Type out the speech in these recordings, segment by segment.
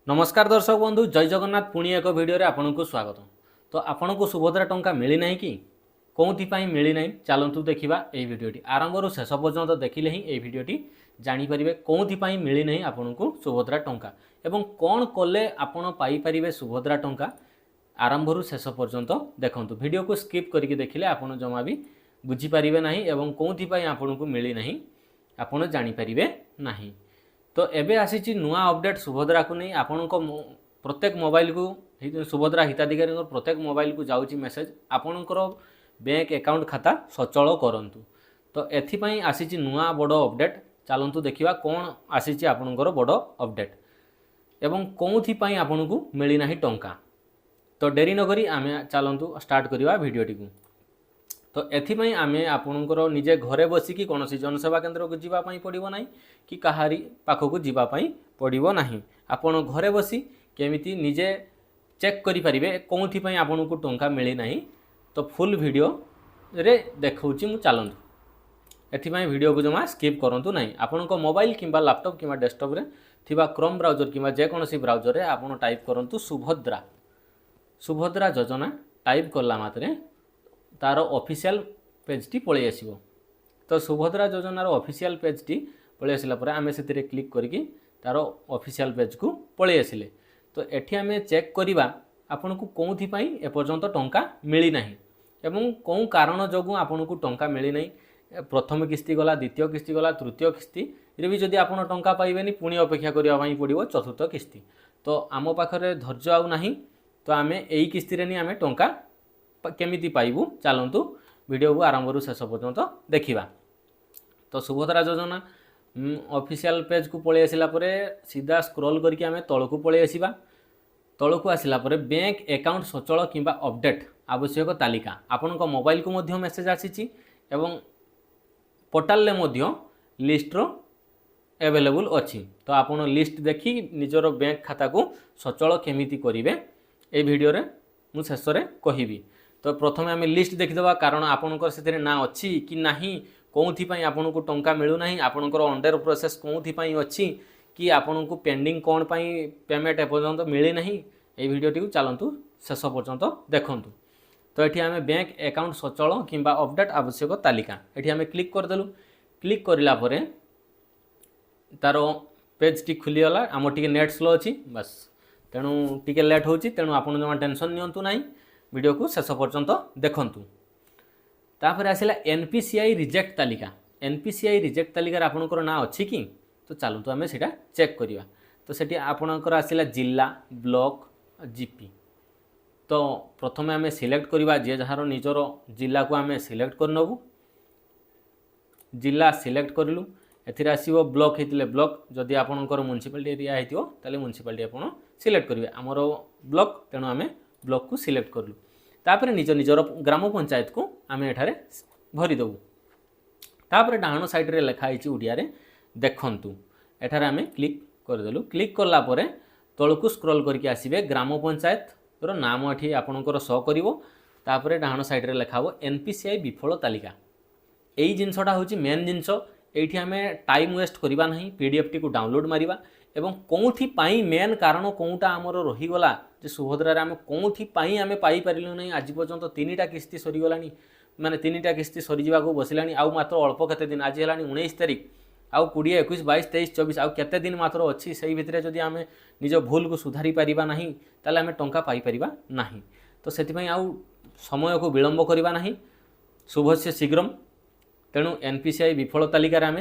नमस्कार दर्शक बंधु जय जगन्नाथ पुणी एक वीडियो रे आपन को स्वागत। तो आपन को सुभद्रा टंका मिली नहीं कि कौन मिली नहीं चलतु देखा यही भिडटी आरंभ रू शेष पर्यंत देखिले ही यही भिडटी जानीपर कौन मिली नहीं आपन को सुभद्रा टंका एवं कौन कले आपन पाइपर सुभद्रा टंका आरंभ रू शेष पर्यंत देखूँ वीडियो को स्किप करके देखिले आपन जमा भी बुझीपारे ना एवं कौन आपन को मिली नहीं आपन जानीपारे ना। तो एबे आसी नुआ अपडेट सुभद्रा को नहीं आपण प्रत्येक मोबाइल को सुभद्रा हिताधिकारी प्रत्येक मोबाइल को जाऊँगी मेसेज आपणकर बैंक अकाउंट खाता सचल करंतु। तो एथिपाई आसी नुआ बड़ अपडेट चलतु देखा कौन आसी आपणकर बड़ अपडेट एवं कौन आपन को मिलना टंका। तो डेरी नकरी आम चलतु स्टार्ट करवा भिडटी को। तो एथिपाई आमे आपणकर निजे घरे बसिकी कौन जनसेवा केन्द्र को जीवाई पड़ो ना कि कहारी पाखक जीवाई पड़ो ना आपण घरे बसी केमिति निजे चेक करें कौन आपन को टंका मिली ना। तो फुल वीडियो रे देखौची मु चलतु एथिपाई वीडियो को जमा स्किप करंतु ना। आपण मोबाइल किंबा लैपटॉप किंबा डेस्कटॉप रे थिबा क्रोम ब्राउजर किंबा जेकोसी ब्राउजर रे आपण टाइप करंतु सुभद्रा सुभद्रा योजना टाइप करला मात्रे तार ऑफिशियल पेज टी पळै आसीबो। तो सुभद्रा योजनार ऑफिशियल पेज टी पळै आसिला परे आमे सेतिरे क्लिक करिकि तार ऑफिशियल पेज को पळै आसिले। तो एठी आमे चेक करिबा आपन को कोउथि पई ए पर्यंत टंका मिली नाही एवं कोन कारण जोगु आपन को टंका मिली नाही। प्रथम किस्ती गला, द्वितीय किस्ती गला, तृतीय किस्ती रे भी जदि आपन टंका पाइबेनी पुणी अपेक्षा करिया पई पड़िबो चतुर्थ किस्ती। तो आम पाखरे धैर्य आउ नाही। तो आमे एई किस्ती रे नि आमे टंका केमिति पाइबु चलतु वीडियो को आरंभ रू शेष पर्यंत देखा। तो सुभद्रा योजना ऑफिशियल पेज को पळै आसिला परे सीधा स्क्रॉल करके आमे तळ को पळै आसीबा। तळ को आसिला परे बैंक अकाउंट सचल किंबा अपडेट आवश्यक तालिका आपन को मोबाइल को मध्य मेसेज आसीची एवं पोर्टल ले मध्य लिस्ट रो अवेलेबल अछि। तो आपन लिस्ट देखि निजरो बैंक खाता को सचल केमिति करिवे ए वीडियो रे मु शेष रे कहिबी। तो प्रथम आम लिस्ट देखीदे कारण आपणकर से ना अच्छी कि नहीं कौन आपन को टंका मिलू ना आपणकर अंडर प्रोसेस कौन अच्छी कि आपन को पेंडिंग कौन पेमेंट एपर्यंत मिली ना ये वीडियोटी को चलतु शेष पर्यंत देखूँ। तो ये आम बैंक अकाउंट सचल किंबा अपडेट आवश्यक तालिका ये आम क्लिक करदेलु। क्लिक करला परे तार पेज टी खुलीगला आम टी नेट स्लो अच्छी बस तेणु टी लेट हो तेणु आपन जमा टेंशन नियंतु नहीं वीडियो को शेष पर्यंत देखंतु। तापर आसिला एनपीसीआई रिजेक्ट तालिका। एनपीसीआई रिजेक्ट तालिकार आपनकर ना अच्छी कि तो चलतु आमे सेटा चेक करिवा। तो सेठी आपनकर आसिला जिला ब्लॉक जीपी। तो प्रथमे आमे सिलेक्ट करिवा जे जहार निजर जिला को आमे सिलेक्ट करनबु। जिला सिलेक्ट करिलु एथिरे आसीबो ब्लॉक हेतिले ब्लॉक जदि आपनकर म्युनिसिपालिटी एरिया हेतियो ताले म्युनिसिपालिटी आपन सिलेक्ट करिवे। हमर ब्लॉक तेणु आमे ब्लॉक को सिलेक्ट करलु। तापर निज निजर ग्राम पंचायत को आम एठारे भरीदेबू। तापर डाहाण साइड रे लिखाई ओडिया रे देखंतु एठारे आम क्लिक करदेलु। क्लिक करला परे तळकु स्क्रॉल करके आसीबे ग्राम पंचायत रो नाम एठी आपनकर शो करिवो। तापर डाहाण साइड रे लिखाबो एनपीसीआई विफल तालिका। एई जिंसटा होची मेन जिंस एठी आम टाइम वेस्ट करबा नहीं पीडीएफ टी को डाउनलोड मारिबा एवं कौथि पाई मेन कारण कौटा आमर रहीगला जे सुभद्रा आम कौथि पाई आम पाई पारिलु नहीं। आज पर्यंत 3टा किस्ती सरीगलानी माने 3टा किस्ती सरीजा बसिलानी आउ मात्र अल्प केते दिन आज है 19 तारिख आउ 20 21 22 23 24 आउ केते दिन मात्र अच्छी से भितर जदि आम निज भूल को सुधारी पारिबा नहीं ताले आम टंका पाई परिबा नहीं। तो सेतिपई आउ समय को विलंब करिबा नहीं शुभस्य शीघ्रम। तेणु एनपीसीआई विफल तालिका आम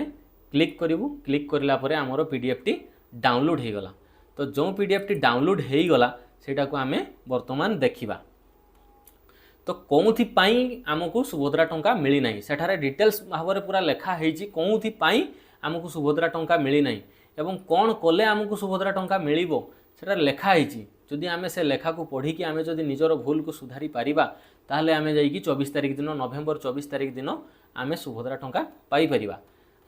क्लिक करिवु। क्लिक करला परे आमर पीडीएफ टी डाउनलोड हो गला। तो जो पीडीएफ टी डाउनलोड हो गला सेटा को आमे वर्तमान देखिबा। तो कौथि पाई आमको सुभद्रा टंका मिली नहीं सेठारे डिटेल्स भाव पूरा लेखा हेजी कौथि पाई आमको सुभद्रा टंका मिली नहीं एवं कौन कले आमको सुभद्रा टंका मिलिबो सेटा लेखा हेजी। जदि आमे से लेखा को पढ़ी कि आमे जदि निजर भूल को सुधारी पारिबा ताहले आमे जाईकी 24 तारिख दिन नवेम्बर 24 तारिख दिन आमे सुभद्रा टंका पाई परिबा।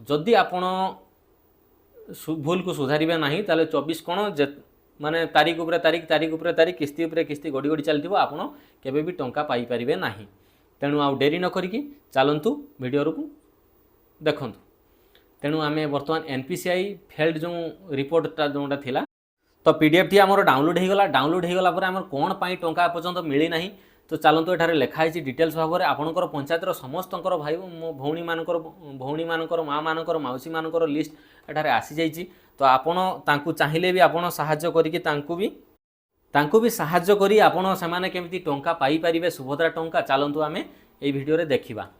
जदि आपण भूल को सुधारिबे नाही ताले 24 कोन माने तारीख उपरे तारीख किस्ती उपरे किस्ती गड़ी गड़ी चलथिबो आपण केबे भी टंका पाई परिबे नाही। तेणु आउ डेरी न करिकि चलंतु वीडियो को देखंतु। तेणु आमे वर्तमान एनपीसीआई फेल्ड जो रिपोर्टटा जोटा थिला तो पीडीएफ टी आमर डाउनलोड हो गला आम कौन पाई टंका पर्यंत मिली ना तो चलतु एठारे लिखाई डिटेल्स भाव में आपंकर पंचायतर समस्त भाई भौणी मानकर माँ मानकर मौसी मानकर लिस्ट एठारे आसी जाइए तो आपण चाहिए भी आपड़ साहाय्य करके भी साहाय्य करी आपण से केमती टंका पाई परिबे सुभद्रा टंका चलतु आम ये वीडियो रे देखिबा।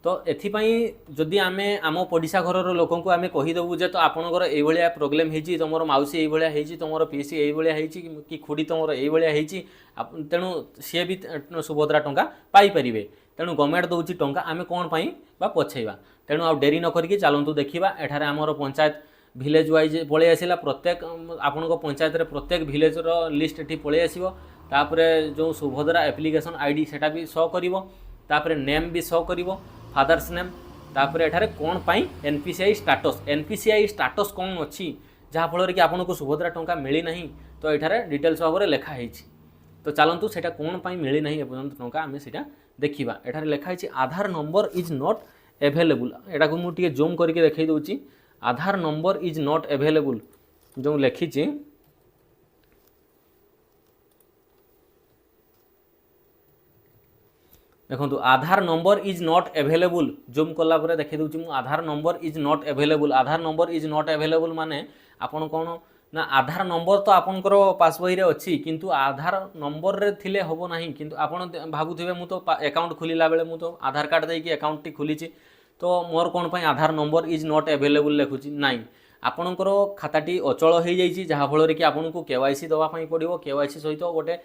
तो एथिपाई जदि आमे आम पड़िशा घरर लोक को आम कहीदेवु जे तो आपणकर ये प्रोब्लेम होती तुम मौसी ये तुम पीसी ये कि खुड़ी तुम ये तेणु सी भी सुभद्रा टंका पाइपर तेणु गवर्नमेंट दौर टंका आम कौन पाई पछेवा तेणु आ डेरी न करिकी चलतु देखा एठारे आमर पंचायत भिलेज वाइज पलि आसला प्रत्येक आपण पंचायत रे प्रत्येक भिलेजर लिस्ट ये पलि आसो तापरे जो सुभद्रा एप्लिकेशन आईडी सेटा भी शो करिवो तापरे नेम भी शो करिवो फादर्स नेम तापरे एठारे कौन पाई एनपीसीआई स्टाटस कौन अच्छी जहाँफल कि आपको सुभद्रा टंका मिली ना तो एठारे डिटेल्स भाव में लिखाई तो चलतु सेटा कौन पाई मिली ना एपर्यंत टंका आम से देखा एठारे लिखाई Aadhaar number is not available एटा को मुझे जूम करके देखई दूची Aadhaar number is not available जो लिखी देखो Aadhaar number is not available zoom कला देखी दूची मु Aadhaar number is not available Aadhaar number is not available माने आपन कौन ना आधार नंबर तो आपनकर पास बही रे अच्छी किंतु आधार नंबर रे थिले होबो नाही किंतु आपन भाबुथिबे मु तो अकाउंट खोलिला बेले मु तो आधार कार्ड देकी अकाउंट टी खोलिची तो मोर कौन पाई आधार नंबर इज नॉट एभेलेबल लिखुची नाई आपनकर खाताटी अचल हो जाइए जहाँफल कि आपको केवाईसी दवाई पड़ो केवाईसी सहित गोटे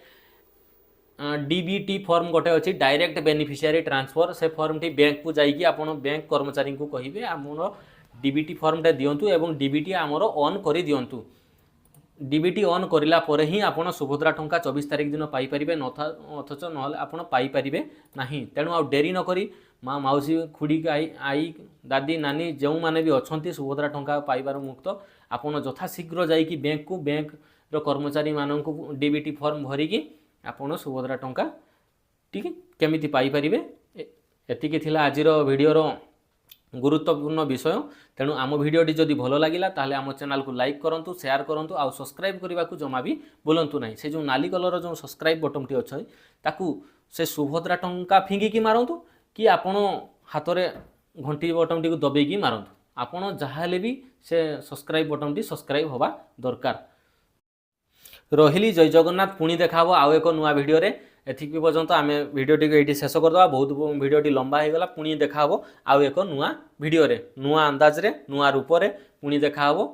डीबीटी फॉर्म गोटे अच्छी डायरेक्ट बेनिफिशियरी ट्रांसफर से फॉर्म टी बैंक को जाइए आप बैंक कर्मचारी को कहे आमर डीबीटी फॉर्मटा दिंतु एवं डीबीटी आमर ऑन कर दिंतु डीबीटी ऑन करला परे ही आपन सुभद्रा टंका 24 तारिख दिन पाइपर अथच ना आपन पाइपर ना तेणु आ डेरी नक माँ मौसी खुड़ी आई दादी नानी जो मैंने भी अच्छा सुभद्रा टंका पाइबार मुक्त आपन यथाशीघ्र जाइए बैंक को बैंक कर्मचारी मानक डीबीटी फॉर्म भरिकी आपन सुभद्रा टंका ठीक केमिति पाइपर एतिकी थिला आजिर वीडियोर गुरुत्वपूर्ण विषय तेणु आम भिडियोटी जदि भल लगिला ताहले आम चैनल को लाइक करंतु शेयर करंतु आ सब्सक्राइब करने को जमा भी बुलांतु नहीं से जो नाली कलर जो सब्सक्राइब बटन टी अच्छे ताकू से सुभद्रा टंका फिंगिकी मारंतु कि आपण हाथ में घंटी बटन टी को दबेकी मारंतु आपण जहाँ भी से सब्सक्राइब बटन टी सब्सक्राइब होगा दरकार रही जय जगन्नाथ पुणी देखा आउ एक नुआ भिडियो रे एथिक पर्यंत आम भिडियोटी ये शेष करदे बहुत भिडियोटी लंबा हो गला पुणी देखा आउ एक नुआ भिडियो रे नुआ अंदाज रे नुआ रूप रे पुणी देखा आउ